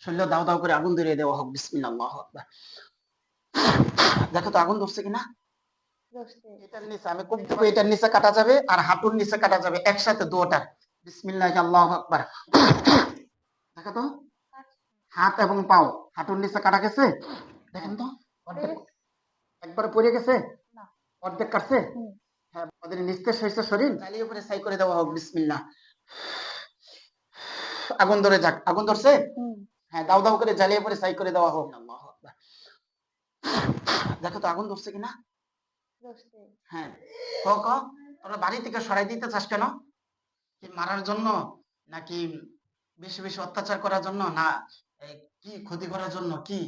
শরীরে দাও দাও করে আগুন ধরিয়ে দেওয়া হোক। বিসমিল্লাহ, আল্লাহু আকবার। দেখো তো আগুন ধরছে কিনা। এটার নিচে আমি কোপ দেবো, এটার নিচে কাটা যাবে আর হাঁটুর নিচে কাটা যাবে একসাথে দুটোটা। বিসমিল্লাহ, আল্লাহু আকবার। দেখো তো হাত এবং পাও হাঁটুর নিচে কাটা গেছে। দেখেন তো অর্ধেক একবার পড়ে গেছে, অর্ধেক কাটছে। হ্যাঁ, ওদের নিস্তেজ হয়েছে শরীর, জ্বালিয়ে উপরে ছাই করে দেওয়া হোক। বিসমিল্লাহ, আগুন ধরে যাক। আগুন ধরছে, হ্যাঁ, দাও দাও করে জ্বালিয়ে পরে ছাই করে দেওয়া হোক। আল্লাহু আকবার। দেখো তো আগুন ধরছে কিনা। হ্যাঁ, ক তোরা বাড়ি থেকে সরাই দিতে চাস কেন? কি মারার জন্য, নাকি বেশি বেশি অত্যাচার করার জন্য, না কি ক্ষতি করার জন্য, কি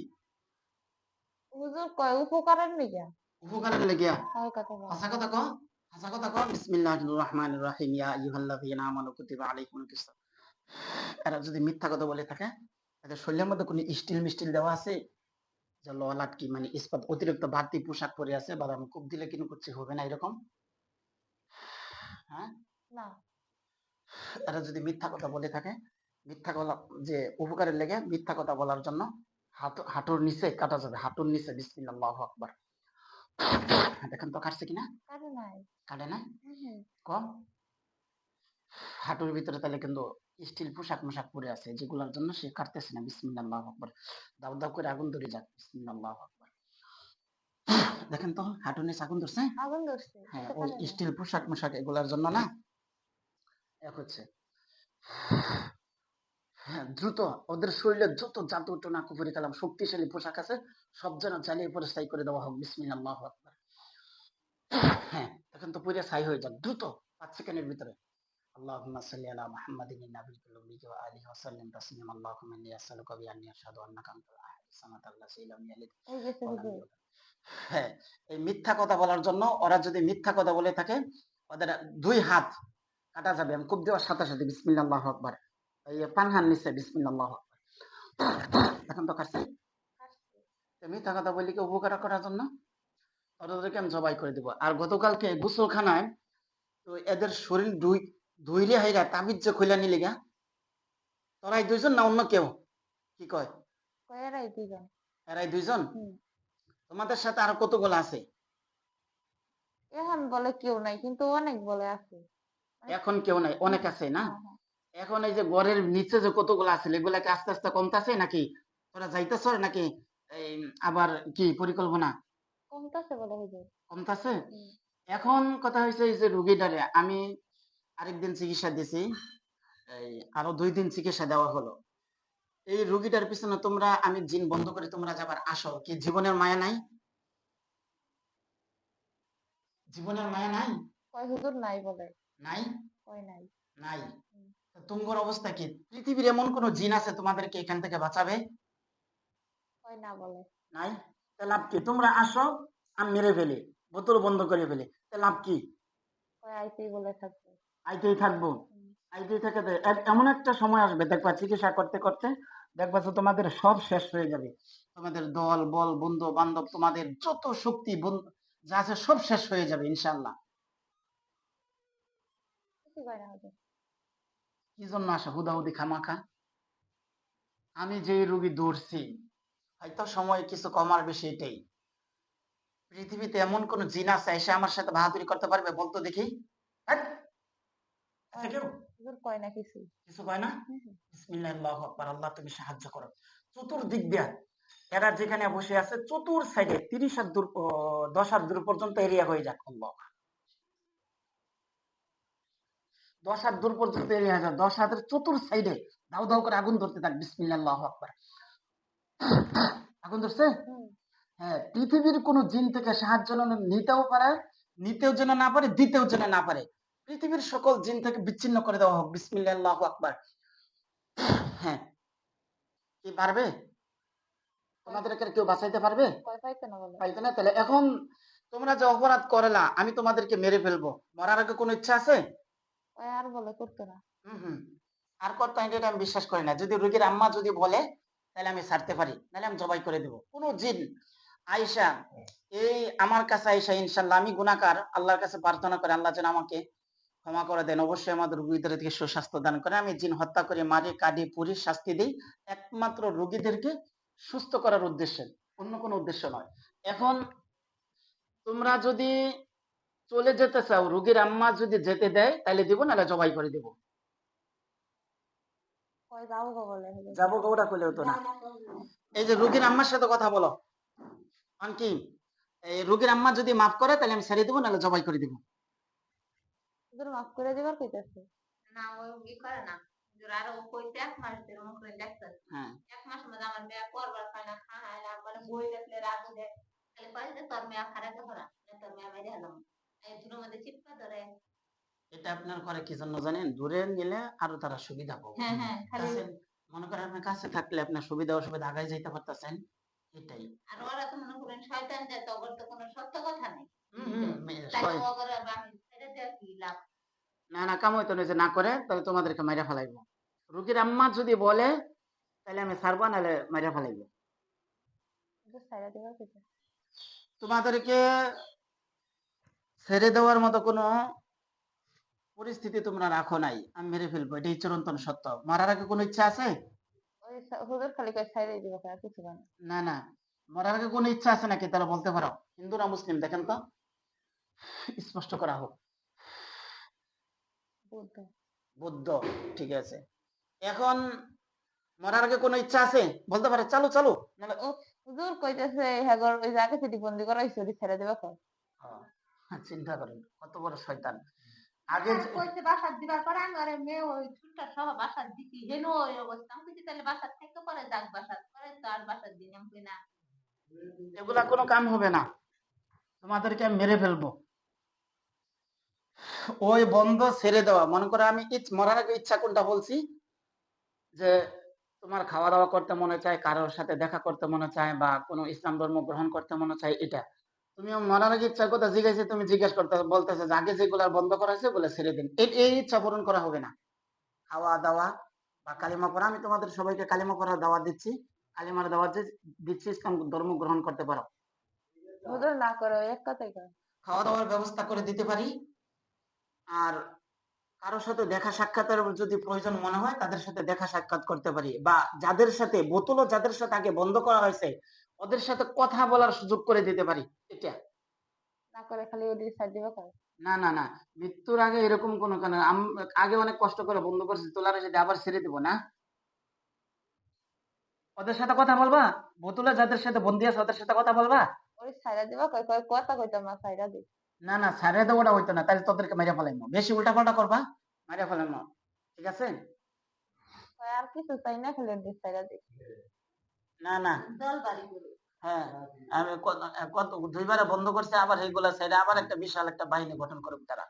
হুজুর কয় উপকারের নিগা উপকারের লেগিয়া? কথা বল। হাসা কথা ক, হাসা কথা ক। বিসমিল্লাহির রহমানির রহিম। ইয়া আইয়ুহাল্লাযীনা আমানু কুতিবা আলাইকুমুল কিসাস। এরা যদি মিথ্যা কথা বলে থাকে, তাদের শরীরের মধ্যে কোনো স্টিল মিস্টিল দেওয়া আছে, যে ললাট কি মানে ইস্পাত অতিরিক্ত বাড়তি পোশাক পরে আছে, বাদাম খুব দিলে কিন্তু কিছু হবে না এরকম? হ্যাঁ, না। এরা যদি মিথ্যা কথা বলে থাকে, মিথ্যা কথা যে উপকারের লেগে মিথ্যা কথা বলার জন্য হাঁটুর নিচে কাটা যাবে, হাঁটুর নিচে। বিসমিল্লাহ, আল্লাহু আকবার। দেখেন তো কাটছে কিনা। কাটে নাই। কাটে নাই, কম হাঁটুর ভিতরে তাহলে কিন্তু স্টিল পোশাক মোশাক পরে আছে, যেগুলোর জন্য সে কাটতেছে না। বিসমিল্লাহ, আল্লাহু আকবার। দাও দাও করে আগুন ধরে যাক। বিসমিল্লাহ, আল্লাহু আকবার। দেখেন তো হাঁটুর নিচে আগুন ধরছে। আগুন ধরছে। হ্যাঁ, ওই স্টিল পোশাক মোশাক এগুলার জন্য না, এক হচ্ছে। হ্যাঁ, দ্রুত ওদের শরীরে যত জাদু টোনা কুফরি কালাম শক্তিশালী পোশাক আছে সব যেন জ্বালিয়ে পরে ছাই করে দেওয়া হোক। বিসমিল্লাহ, আল্লাহু আকবার। হ্যাঁ, এখন তো পুরো ছাই হয়ে যাক দ্রুত 5 সেকেন্ডের ভিতরে। আল্লাহুম্মা সাল্লি আলা মুহাম্মাদিন নাবিয়্যিল উম্মি ওয়া আলিহি ওয়া সাল্লিম তাসলিমা। আল্লাহুম্মা ইন্নী আসআলুকা বিআন্নী আশহাদু আন্নাকা আনতাল আহাদুস সামাদ আল্লাযী লাম ইয়ালিদ ওয়া লাম ইউলাদ। হ্যাঁ, এই মিথ্যা কথা বলার জন্য ওরা যদি মিথ্যা কথা বলে থাকে, ওদের 2 হাত কাটা যাবে। আমি কোপ দেওয়ার সাথে সাথে। বিসমিল্লাহ, আল্লাহু আকবার। এই পানহার নিচে। বিসমিল্লাহ, আল্লাহু আকবার। এখন তো কাটছে। মিথ্যা কথা বলি কি উপকার করার জন্য ওদেরকে আমি জবাই করে দিব। আর গতকালকে গোসলখানায় তো এদের শরীর ধুইলে হাইরা তাবিজ যে খুলে নিলে গা, তোরাই 2 জন না অন্য কেউ? কি কয়? এরাই 2 জন। এরাই 2 জন? তোমাদের সাথে আর কতগুলো আছে? এখন বলে কেউ নাই, কিন্তু অনেক বলে আছে। এখন কেউ নাই, অনেক আছে না? এখন এই যে ঘরের নিচে যে কতগুলো আছে এগুলা কি আস্তে আস্তে কমতাছে, নাকি তোরা যাইতেছ, নাকি এই আবার কি পরিকল্পনা? কমতাছে বলে হুজুর। কমতাছে। এখন কথা হয়েছে এই যে রুগীটারে আমি আরেকদিন চিকিৎসা দিছি, এই আরো 2 দিন চিকিৎসা দেওয়া হলো। এই রুগীটার পিছনে তোমরা আমি জিন বন্ধ করে তোমরা যাবার আসো, কি জীবনের মায়া নাই? জীবনের মায়া নাই? কয় হুজুর নাই বলে। নাই, কয় নাই। নাই। তোমার অবস্থা কি? পৃথিবীর এমন কোন জিন আছে তোমাদেরকে এখান থেকে বাঁচাবে? কয় না বলে। নাই। তা লাভ কি? তোমরা আসো, আমি মেরে ফেলি, বোতল বন্ধ করে ফেলি, তা লাভ কি? কয় আইতেই বলে থাকবে। আইতেই থাকবো। আইতেই থাকে। এমন একটা সময় আসবে দেখবা চিকিৎসা করতে করতে দেখবা যে তোমাদের সব শেষ হয়ে যাবে। তোমাদের দল বল বন্ধু বান্ধব তোমাদের যত শক্তি যা আছে সব শেষ হয়ে যাবে ইনশাআল্লাহ। কিছু কয় না হুজুর। কি জন্য আসা হুদাহুদি খামাখা? আমি যে রোগী ধরছি হয়তো সময় কিছু কমার বেশি এটাই। পৃথিবীতে এমন কোন জিন আছে এসে আমার সাথে বাহাদুরি করতে পারবে? বলতো দেখি। হ্যাট! আছে কেউ? হুজুর কয় না কিছু। কিছু কয় না? বিসমিল্লাহ, আল্লাহু আকবার। আল্লাহ তুমি সাহায্য করো। চতুর্দিক দিয়া এরা যেখানে বসে আছে চতুর সাইডে 30 হাত দূর 10 হাত দূর পর্যন্ত এরিয়া হয়ে যাক। আল্লাহ, 10 হাত দূর পর্যন্ত এরিয়া হয়ে যাক। 10 হাতের চতুর সাইডে দাও দাও করে আগুন ধরতে থাক। বিসমিল্লাহ, আল্লাহু আকবার। আগুন ধরছে। হ্যাঁ, পৃথিবীর কোন জিন থেকে সাহায্য নিতেও পারে, নিতেও যেন না পারে, দিতেও যেন না পারে। পৃথিবীর সকল জিন থেকে বিচ্ছিন্ন করে দেওয়া হোক। বিসমিল্লাহ, আল্লাহু আকবার। হ্যাঁ, কি পারবে? তোমাদেরকে কেউ বাঁচাইতে পারবে? পাইতে না। তাহলে এখন তোমরা যে অপরাধ করলা আমি তোমাদেরকে মেরে ফেলবো, মরার আগে কোনো ইচ্ছা আছে? আর বলে করতে না। আর করতে এটা আমি বিশ্বাস করি না। যদি রোগীর আম্মা যদি বলে তাহলে আমি ছাড়তে পারি, নাহলে আমি জবাই করে দেবো। কোন জিন আয়েশা এই আমার কাছে আয়েশা ইনশাআল্লাহ আমি গুনাহগার, আল্লাহর কাছে প্রার্থনা করে আল্লাহ যেন আমাকে ক্ষমা করে দেন। অবশ্যই আমাদের রোগীদের থেকে সুস্বাস্থ্য দান করে। আমি জিন হত্যা করে মারি, কাটি, পুড়ি, শাস্তি দেই একমাত্র রোগীদেরকে সুস্থ করার উদ্দেশ্যে, অন্য কোনো উদ্দেশ্য নয়। এখন তোমরা যদি চলে যেতে চাও, রোগীর আম্মা যদি যেতে দেয় তাহলে দিব, নাহলে জবাই করে দিব। কই যাবো গো বলে হলো। যাবো ওটা করলে হতো না। এই যে রোগীর আম্মার সাথে কথা বলো, কি এই রোগীর আম্মা যদি মাফ করে তাহলে আমি ছেড়ে দিব, নাহলে জবাই করে দিব। হুজুর মাফ করে দিবার কইতাছে। না ওই ই করে না আর ও কইতে 1 মাস ধরে মনে করেন দেখতেছে হ্যাঁ 1 মাসের মধ্যে আমার মেয়ে করবার পায় না খায় না মানে বই দেখলে রাগ উঠে তাহলে কয় যে তোর মেয়ে খারাপ করা না তোর মেয়ে মেরে হলাম এই দুটোর মধ্যে চিপকা ধরে এটা আপনার করে কি জন্য জানেন? দূরে গেলে আরো তারা সুবিধা পাবে। হ্যাঁ হ্যাঁ খালি কাছে মনে করেন আপনার কাছে থাকলে আপনার সুবিধা অসুবিধা আগায় যাইতে পারতেছেন, এটাই। আর ওরা তো মনে করেন শয়তান যায় তো ওর তো কোনো সত্য কথা নেই তাই শয়- ওগর আমি ছেড়ে দেওয়া কি লাভ না কাম হইতো না, যে না করে তাহলে তোমাদেরকে মাইরা ফেলাইবো। রোগীর আম্মা যদি বলে তাহলে আমি ছাড়বো, নাহলে মাইরা ফেলাইবো। হুজুর ছাইড়া দিবার কইতাছে। তোমাদেরকে ছেড়ে দেওয়ার মতো কোনো পরিস্থিতি তোমরা রাখো নাই, আমি মেরে ফেলবো, এটাই চিরন্তন সত্য। মারার আগে কোনো ইচ্ছা আছে? ওই হুজুর খালি কয় ছাইড়াই দিব আর কিছু না। না মরার আগে কোনো ইচ্ছা আছে নাকি? তাহলে বলতে পারো। হিন্দু না মুসলিম দেখেন তো, স্পষ্ট করা হোক। বুদ্ধ। বুদ্ধ, ঠিক আছে। এখন মরার আগে কোনো ইচ্ছা আছে? বলতে পারে চালু চালু, নাহলে ও হুজুর কইতাছে হ্যাগর ওই জায়গা চিঠি বন্দি করা হইছে ওটি ছেড়ে দিবা কয়। চিন্তা করেন কত বড় শয়তান। আগে কইতে বাসার দিবার পরে আমি আরে মেয়ে ওই ছুটটা সহ বাসার দিছি হেন ওই অবস্থা আমি কইছি তাহলে বাসার থেকে পরে যাক বাসার পরে তো আর বাসার দিন আমি কই না এগুলা কোনো কাম হবে না, তোমাদেরকে আমি মেরে ফেলবো। ওই বন্ধ ছেড়ে দেওয়া, মনে করো আমি মরার আগে ইচ্ছা কোনটা বলছি, যে তোমার খাওয়া দাওয়া করতে মনে চায়, কারোর সাথে দেখা করতে মনে চায়, বা কোনো ইসলাম ধর্ম গ্রহণ করতে মনে চায়, এটা তুমি মরার আগে ইচ্ছার কথা জিজ্ঞাসা, তুমি জিজ্ঞাসা করতে বলতেছে যে আগে যেগুলো বন্ধ করা হয়েছে বলে ছেড়ে দিন, এই ইচ্ছা পূরণ করা হবে না। খাওয়া দাওয়া বা কালিমা পড়া, আমি তোমাদের সবাইকে কালিমা পড়ার দাওয়াত দিচ্ছি, কালিমার দাওয়াত দিচ্ছি, ইসলাম ধর্ম গ্রহণ করতে পারো। হুজুর না করে ওই এক কথাই কয়। খাওয়া দাওয়ার ব্যবস্থা করে দিতে পারি। আর কারোর সাথে দেখা সাক্ষাতের যদি প্রয়োজন মনে হয় তাদের সাথে দেখা সাক্ষাৎ করতে পারি, বা যাদের সাথে বোতলও যাদের সাথে আগে বন্ধ করা হয়েছে ওদের সাথে কথা বলার সুযোগ করে দিতে পারি। এটা না করে খালি ওটি ছাইড় দিবা কয়। না মৃত্যুর আগে এরকম কোনো কেন, আগে অনেক কষ্ট করে বন্ধ করছি, তোলার যদি আবার ছেড়ে দিব না, ওদের সাথে কথা বলবা, বোতলে যাদের সাথে বন্দি আছে ওদের সাথে কথা বলবা। ওটি ছাইড়া দিবা কয় কয় কথা কইতাম না ছাইড়া দি। না ছাড়িয়ে দেওয়াটা হইতো না, তাহলে তোদেরকে মেরে ফেলাইবো, বেশি উল্টা পাল্টা করবা মেরে ফেলাইবো, ঠিক আছে? কয় আর কিছু চাই না খালি ওটি ছাইড়া দি। না দল বাড়ি করে হ্যাঁ, আমি কত দুইবারে বন্ধ করছে, আবার এইগুলা ছেড়ে আবার একটা বিশাল একটা বাহিনী গঠন করবে তারা।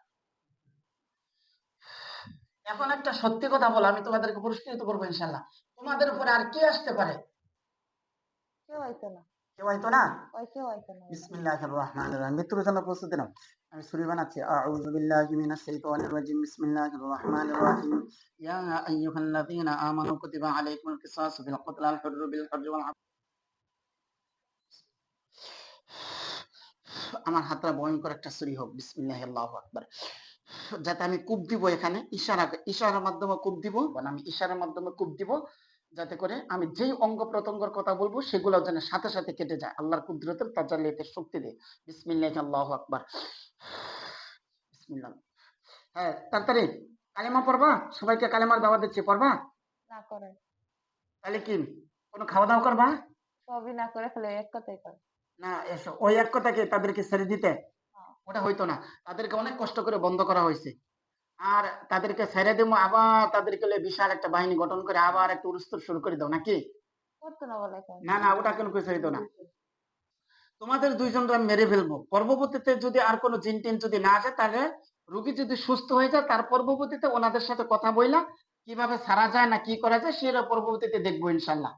এখন একটা সত্যি কথা বলো, আমি তোমাদেরকে পুরস্কৃত করবো ইনশাল্লাহ। তোমাদের উপরে আর কে আসতে পারে? কেউ হইতো না। কেউ হয়তো না। ওই কেউ হইতো না। বিসমিল্লাহির রহমানির রহিম। মৃত্যুর জন্য প্রস্তুতি নাও, আমি সূরা বানাচ্ছি। আউযু বিল্লাহি মিনাশ শাইতানির রাজিম। বিসমিল্লাহির রহমানির রহিম। ইয়া আইয়ুহাল্লাযীনা আমানু কুতিবা আলাইকুমুল কিসাসু ফিল কতল আল হুররু বিল হুররি ওয়াল আমার হাতটা ভয়ঙ্কর একটা ছুরি হোক। বিসমিল্লাহ আল্লাহু আকবার। যাতে আমি কূপ দিব, এখানে ইশারার মাধ্যমে কূপ দিব, মানে আমি ইশারার মাধ্যমে কূপ দিব, যাতে করে আমি যেই অঙ্গ প্রত্যঙ্গের কথা বলবো সেগুলো যেন সাথে সাথে কেটে যায়, আল্লাহর কুদরতের তাজাল্লিয়াতের শক্তি দিয়ে। বিসমিল্লাহ আল্লাহু আকবার। বিসমিল্লাহ। হ্যাঁ, তাড়াতাড়ি কালেমা পড়বা, সবাইকে কালেমার দাওয়াত দিচ্ছি, পড়বা? না করে। তাহলে কি কোনো খাওয়া দাওয়া করবা? সবই না করে খালি এক কথাই কয়। না এসো, ওই এক কথাকে তাদেরকে ছেড়ে দিতে, হ্যাঁ। ওটা হইতো না। তাদেরকে অনেক কষ্ট করে বন্ধ করা হয়েছে, আর তাদেরকে ছেড়ে দেবো, আবার তাদেরকে বিশাল একটা বাহিনী গঠন করে আবার একটা উড়স্তর শুরু করে দাও নাকি? করতো না বলে কয়। না ওটা কেন কিছু হইতো না। তোমাদের দুইজনকে আমি মেরে ফেলবো, পরবর্তীতে যদি আর কোনো জিন টিন যদি না আসে, তাহলে রোগী যদি সুস্থ হয়ে যায় তার পরবর্তীতে ওনাদের সাথে কথা বইলা কিভাবে ছাড়া যায় না কি করা যায় সেটা পরবর্তীতে দেখবো ইনশাল্লাহ।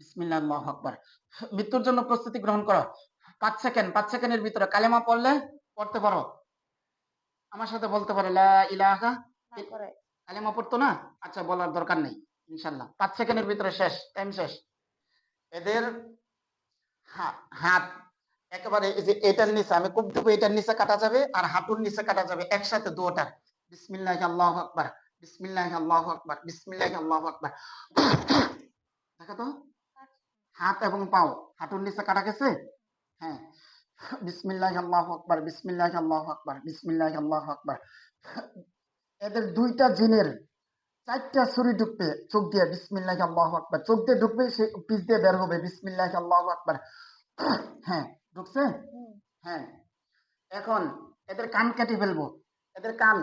বিসমিল্লাহ আল্লাহু আকবার। মৃত্যুর জন্য প্রস্তুতি গ্রহণ করো। 5 সেকেন্ডের ভিতরে কালেমা পড়তে পারো, আমার সাথে বলতে পারো লা ইলাহা। না করে। কালেমা পড়তো না? আচ্ছা, বলার দরকার নেই ইনশাল্লাহ। 5 সেকেন্ডের ভিতরে শেষ, টাইম শেষ। এদের হাত একেবারে এই যে এটার নিচে আমি কোপ দেবো, এটার নিচে কাটা যাবে আর হাঁটুর নিচে কাটা যাবে একসাথে দুটোটা। বিসমিল্লাহি আল্লাহু আকবার, বিসমিল্লাহি আল্লাহু আকবার, বিসমিল্লাহি আল্লাহু আকবার। দেখো তো, হাত এবং পাও হাঁটুর নিচে কাটা গেছে। হ্যাঁ, বিসমিল্লাহি আল্লাহু আকবার, বিসমিল্লাহি আল্লাহু আকবার, বিসমিল্লাহি আল্লাহু আকবার। এদের দুইটা জিনের চারটা ছুরি ঢুকবে চোখ দিয়ে, বিসমিল্লাহি আল্লাহু আকবার। চোখ দিয়ে ঢুকবে, সে পিছ দিয়ে বের হবে, বিসমিল্লাহি আল্লাহু আকবার। হ্যাঁ, ঢুকছে। হুম, হ্যাঁ, এখন এদের কান কেটে ফেলবো। এদের কান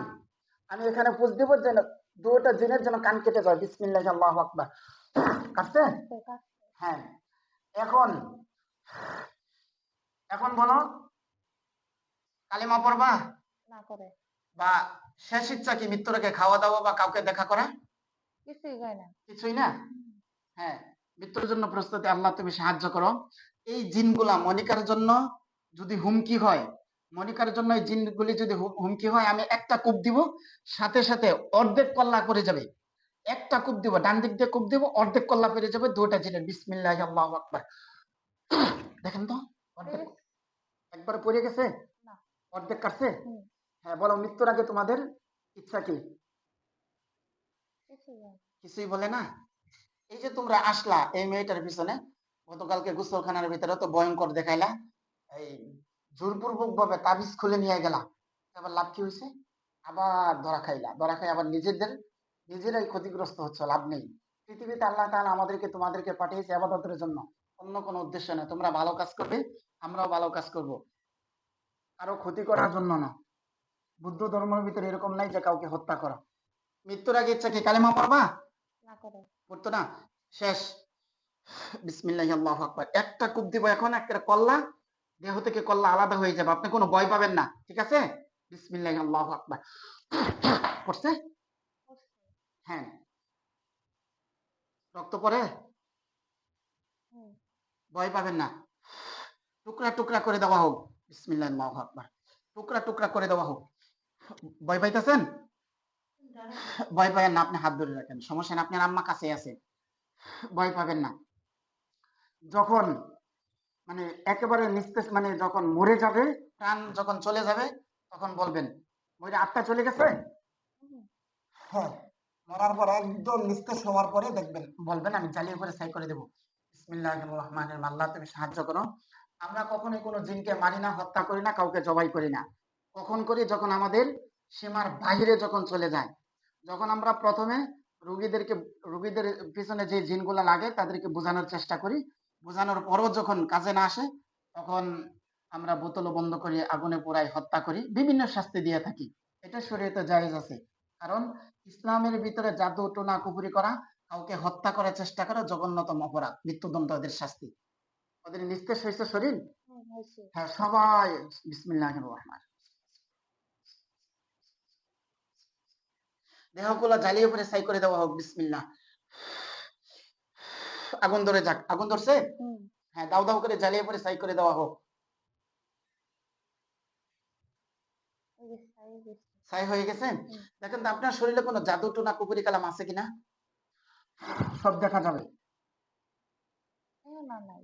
আমি এখানে পুষ দিব যে দুটা জিনের জন্য কান কেটে যায়, বিসমিল্লাহি আল্লাহু আকবার। কাটছে। কাটছে কাটছে। হ্যাঁ, এখন এখন বলো, কালিমা পড়বা? না করে বা শেষ ইচ্ছা কি মৃত্যুর আগে খাওয়া দাওয়া বা কাউকে দেখা করা? কিছুই হয় না। কিছুই না। হ্যাঁ, মৃত্যুর জন্য প্রস্তুতি। আল্লাহ তুমি সাহায্য করো। এই জিনগুলা মনিকার জন্য যদি হুমকি হয়, মনিকার জন্য এই জিনগুলি যদি হুমকি হয়, আমি একটা কূপ দিব, সাথে সাথে অর্ধেক কল্লা করে যাবে। একটা কূপ দিব, ডান দিক দিয়ে কূপ দিব, অর্ধেক কল্লা পেরে যাবে দুইটা জিনের। বিসমিল্লাহি আল্লাহু আকবার। দেখেন তো, ঠিক অর্ধেক আছে? একবার পড়ে গেছে, না। অর্ধেক কাটছে। হুম, হ্যাঁ, বলো মৃত্যুর আগে তোমাদের ইচ্ছা কি? কিছুই হয় না। কিছুই বলে না। এই যে তোমরা আসলা এই মেয়েটার পিছনে, গতকালকে গোসলখানার ভিতরে তো ভয়ঙ্কর দেখাইলা, এই জোরপূর্বক ভাবে তাবিজ খুলে নিয়ে গেলা, আবার লাভ কি হয়েছে? আবার ধরা খাইলা, ধরা খাই আবার নিজেরাই ক্ষতিগ্রস্ত হচ্ছে, লাভ নেই। পৃথিবীতে আল্লাহ তাআলা আমাদেরকে তোমাদেরকে পাঠিয়েছে ইবাদতের জন্য, অন্য কোনো উদ্দেশ্য না। তোমরা ভালো কাজ করবে, আমরাও ভালো কাজ করব, কারো ক্ষতি করার জন্য না। বুদ্ধ ধর্মের ভিতরে এরকম নাই যে কাউকে হত্যা করা। মৃত্যুর আগে ইচ্ছা কি কালেমা পড়বা? না করে পড়তো না। শেষ, বিসমিল্লাহি আল্লাহু আকবার। একটা কূপ দিব এখন, একটা কল্লা, দেহ থেকে কল্লা আলাদা হয়ে যাবে, আপনি কোনো ভয় পাবেন না, ঠিক আছে? বিসমিল্লাহি আল্লাহু আকবার। পড়ছে। করছে। হ্যাঁ, রক্ত পড়ে, হুম, ভয় পাবেন না। টুকরা টুকরা করে দেওয়া হোক, বিসমিল্লাহি আল্লাহু আকবার। টুকরা টুকরা করে দেওয়া হোক। ভয় পাইতেছেন? ভয় পাবেন না, আপনি হাত ধরে রাখেন, সমস্যা না, আপনার আম্মা কাছে আছে, ভয় পাবেন না। যখন মানে একেবারে নিস্তেজ, মানে যখন মরে যাবে, প্রাণ যখন চলে যাবে, তখন বলবেন, মরে আত্মা চলে গেছে। হুম, হ্যাঁ, মরার পর একদম নিস্তেজ হওয়ার পরে দেখবেন, বলবেন আমি জ্বালিয়ে করে ছাই করে দেবো। বিসমিল্লাহির রহমানির রহিম। আল্লাহ তুমি সাহায্য করো। আমরা কখনোই কোনো জিনকে মারি না, হত্যা করি না, কাউকে জবাই করি না। কখন করি? যখন আমাদের সীমার বাইরে যখন চলে যায়। যখন আমরা প্রথমে রুগীদের পিছনে যে জিনগুলা লাগে তাদেরকে বোঝানোর চেষ্টা করি, বোঝানোর পরও যখন কাজে না আসে, তখন আমরা বোতল বন্ধ করি, আগুনে পোড়াই, হত্যা করি, বিভিন্ন শাস্তি দিয়ে থাকি। এটা শরীয়তে জায়েজ আছে। কারণ ইসলামের ভিতরে জাদু টোনা কুফরি করা, কাউকে হত্যা করার চেষ্টা করা জঘন্যতম অপরাধ, মৃত্যুদণ্ড ওদের শাস্তি। ওদের নিস্তেজ হয়েছে শরীর। হুম, হয়েছে। হ্যাঁ, সবাই বিসমিল্লাহির রহমান। দেহগুলো জ্বালিয়ে পরে ছাই করে দেওয়া হোক, বিসমিল্লাহ। আগুন ধরে যাক, আগুন ধরছে। হুম, হ্যাঁ, দাও দাও করে জ্বালিয়ে পরে ছাই করে দেওয়া হোক। এই যে ছাই গেছে। ছাই হয়ে গেছে। হুম, দেখেন তো আপনার শরীরে কোনো জাদু টোনা কুফরি কালাম আছে কিনা, সব দেখা যাবে। না নাই।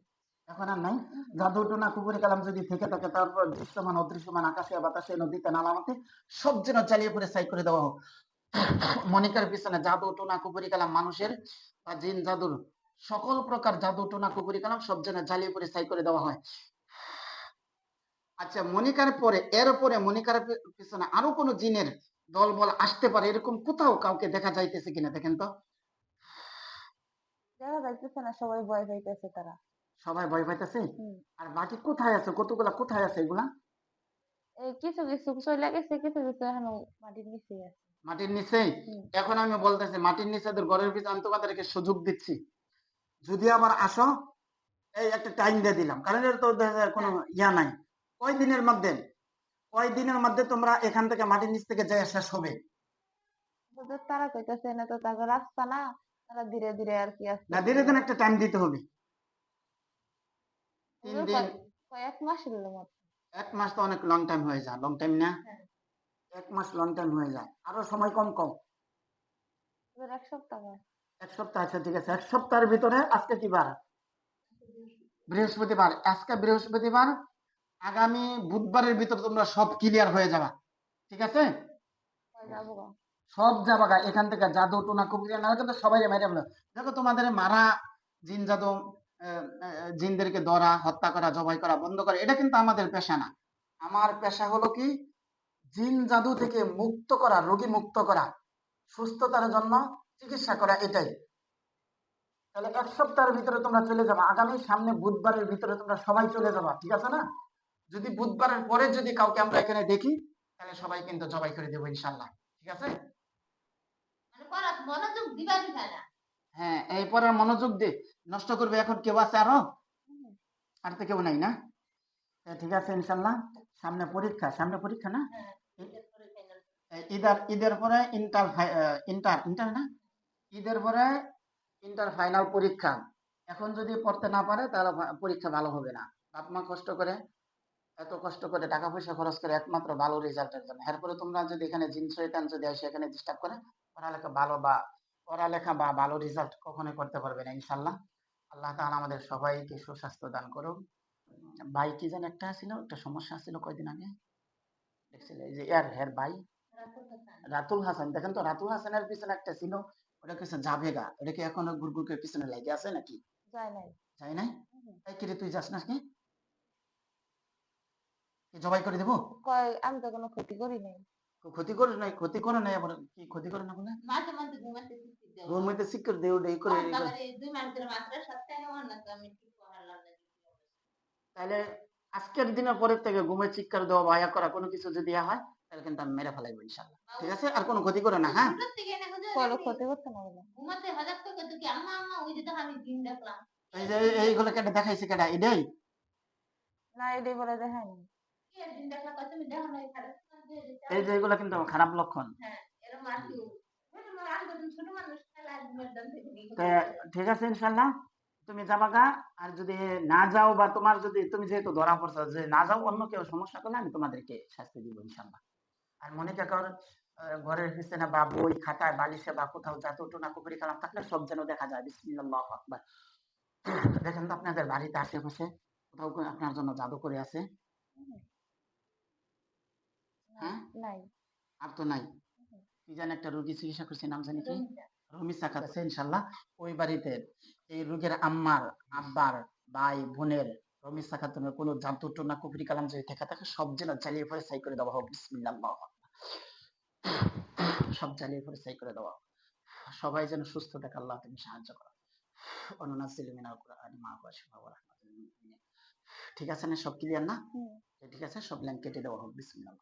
এখন আর নাই। হুম, জাদু টোনা কুফরি কালাম যদি থেকে থাকে, তারপর দৃশ্যমান অদৃশ্যমান আকাশে বাতাসে নদীতে নালামাতে সব যেন জ্বালিয়ে পরে ছাই করে দেওয়া হোক। মনিকার পিছনে জাদু টোনা কুপুরি কালাম, মানুষের বা জিন জাদুর সকল প্রকার জাদু টোনা কুপুরি কালাম সব যেন জ্বালিয়ে পরে ছাই করে দেওয়া হয়। আচ্ছা, মনিকার পরে এর পরে মনিকার পিছনে আরো কোনো জিনের দল বল আসতে পারে, এরকম কোথাও কাউকে দেখা যাইতেছে কিনা দেখেন তো। দেখা যাইতেছে না, সবাই ভয় পাইতেছে তারা। সবাই ভয় পাইতেছে। হুম, আর বাকি কোথায় আছে, কতগুলা কোথায় আছে এগুলা? এই কিছু কিছু চলে গেছে, কিছু কিছু এখনো মাটির নিচে আছে। মাটির নিচেই। হুম, এখন আমি বলতেছি মাটির নিচে ওদের ঘরের ভিতরে আমি তোমাদেরকে সুযোগ দিচ্ছি, যদি আবার আসো, এই একটা টাইম দিয়ে দিলাম, কারণ এর তো দেখা যায় কোনো হ্যাঁ, ইয়া নাই। কয় দিনের মধ্যে তোমরা এখান থেকে মাটির নিচ থেকে যায় শেষ হবে? ওদের তারা কইতেছে না তো, তাদের রাস্তা না, তারা ধীরে ধীরে আর কি আস্তে না, আস্তে ধীরে ধীরে যাবে। একটা টাইম দিতে হবে। তিন ওদের দিন কয়েক মাসের মতো। 1 মাস তো অনেক লং টাইম হয়ে যায়, লং টাইম না। হ্যাঁ, 1 মাস লং টাইম হয়ে যায়, আরো সময় কম কম। ওদের 1 সপ্তাহ হয়। 1 সপ্তাহ আছে, ঠিক আছে। 1 সপ্তাহের ভিতরে আজকে কি বার? বৃহস্পতিবার। আজকে বৃহস্পতিবার, আগামী বুধবারের ভিতর তোমরা সব ক্লিয়ার হয়ে যাবা, ঠিক আছে? যাবো গা। সব যাবা গা এখান থেকে, জাদু টোনা কুকুরিয়া না কিন্তু সবাই মেরে ফেলো। দেখো তোমাদের মারা, জিন জাদু, জিনদেরকে ধরা, হত্যা করা, জবাই করা বন্ধ করা, এটা কিন্তু আমাদের পেশা না। আমার পেশা হলো কি, জিন জাদু থেকে মুক্ত করা, রোগী মুক্ত করা, সুস্থতার জন্য চিকিৎসা করা, এটাই। তাহলে 1 সপ্তাহের ভিতরে তোমরা চলে যাবা, আগামী সামনে বুধবারের ভিতরে তোমরা সবাই চলে যাবা, ঠিক আছে না? যদি বুধবারের পরে যদি কাউকে আমরা এখানে দেখি, তাহলে সবাই কিন্তু জবাই করে দেবো ইনশাল্লাহ, ঠিক আছে? মানে পড়া মনোযোগ দিবারই হয় না। হ্যাঁ, এই পড়ার মনোযোগ দে, নষ্ট করবে এখন কেউ আছে আরো? আর তো কেউ নাই না? ঠিক আছে ইনশাল্লাহ। সামনে পরীক্ষা, সামনে পরীক্ষা না? হ্যাঁ, ঈদের পরে final। ঈদের পরে ইন্টার, ইন্টার ইন্টার না, ঈদের পরে ইন্টার ফাইনাল পরীক্ষা। এখন যদি পড়তে না পারে তাহলে পরীক্ষা ভালো হবে না। বাপ মা কষ্ট করে, এত কষ্ট করে টাকা পয়সা খরচ করে একমাত্র ভালো রেজাল্টের জন্য, এরপরে তোমরা যদি এখানে জিন শয়তান যদি এসে এখানে ডিস্টার্ব করে, পড়ালেখা বা ভালো রেজাল্ট কখনোই করতে পারবে না ইনশাল্লাহ। আল্লাহ তাআলা আমাদের সবাইকে সুস্বাস্থ্য দান করুন। ভাই কি যেন একটা ছিল, একটা সমস্যা ছিল কয়দিন আগে দেখছিলে, এই যে হের ভাই রাতুল হাসান। রাতুল হাসান, দেখেন তো রাতুল হাসানের পিছনে একটা ছিল, ওটা কিছু যাবেগা, ওটা কি এখনো গুড়গুড়কে পিছনে লেগে আছে নাকি? যায় নাই। যাই নাই? হুম। এই কিরে তুই যাস না কি? কি জবাই করে দেবো? কয় আমি তো কোনো ক্ষতি করি নাই। ক্ষতি করে নাই, ক্ষতি করে নাই, আবার কি ক্ষতি করে না বলে? মাঝে মাঝে ঘুমাতে শিখতে দেওয়া। রুম মধ্যে সিকিউর দেও দেই করে এই করে। বাবারে 2 মাস ধরে মাত্রা সপ্তাহে হওয়ার না তো আমি ঠিক পড়ালাম না। তাহলে আজকের দিনের পরের থেকে ঘুমের চিৎকার দেওয়া বা ইয়া করা কোনো কিছু যদি ইয়া হয়, তাহলে কিন্তু আমি মেরে ফেলাইবো ইনশাল্লাহ, ঠিক আছে? আর কোনো ক্ষতি করে না, হ্যাঁ? ছোট থেকে না হুজুর কোনো আমি ক্ষতি করতে না বলে। ঘুমাতে হাজার তো কত কি আম্মা আম্মা ওই যে দেখো আমি দিন দেখলাম। এই যে এইগুলো কেটে দেখাইছে কেটা এটাই? না এটাই বলে দেখায়নি। কি আর দিন দেখলা কত তুমি দেখো না খারাপ এই যে এগুলো কিন্তু খারাপ লক্ষণ। হ্যাঁ এরকম আর কি ছোট মানুষ খেলা ঘুমের দাম থেকে তো ঠিক আছে ইনশাল্লাহ, তুমি যাবা গা। আর যদি না যাও বা তোমার যদি, তুমি যেহেতু ধরা পড়ছো যে না যাও, অন্য কেউ সমস্যা করলে আমি তোমাদেরকে শাস্তি দিব ইনশাল্লাহ। আর মনে কাকার ঘরের পিছনে বা বই খাতায় বালিশে বা কোথাও জাদু টোনা কুপুরি কালাম থাকলে সব যেন দেখা যায়, বিসমিল্লাহ আল্লাহু আকবার। দেখেন তো আপনাদের বাড়িতে আশেপাশে কোথাও কোনো আপনার জন্য জাদু করে আছে? হ্যাঁ, নাই। আর তো নাই। কি জানি একটা রোগী চিকিৎসা করছে, নাম জানি কি, রমিসা খাতুন আছে ইনশাল্লাহ। ওই বাড়িতে এই রোগীর আম্মার, আব্বার, ভাই, বোনের, রমিসা খাতুনের কোনো জাদু টোনা কুপুরি কালাম যদি থেকে থাকে, সব যেন জ্বালিয়ে পরে ছাই করে দেওয়া হোক, বিসমিল্লাহ আল্লাহু আকবার। সব জ্বালিয়ে পরে ছাই করে দেওয়া হোক। সবাই যেন সুস্থ থাকে, আল্লাহ তুমি সাহায্য করো। অনুনাসিলু মিনাল কুরআনি মা হুয়া শিফাউ ওয়া রাহমাতুল লিল মুমিনিন। ঠিক আছে না? সব ক্লিয়ার না? হুম। ঠিক আছে, সব লাইন কেটে দেওয়া হোক, বিসমিল্লাহ।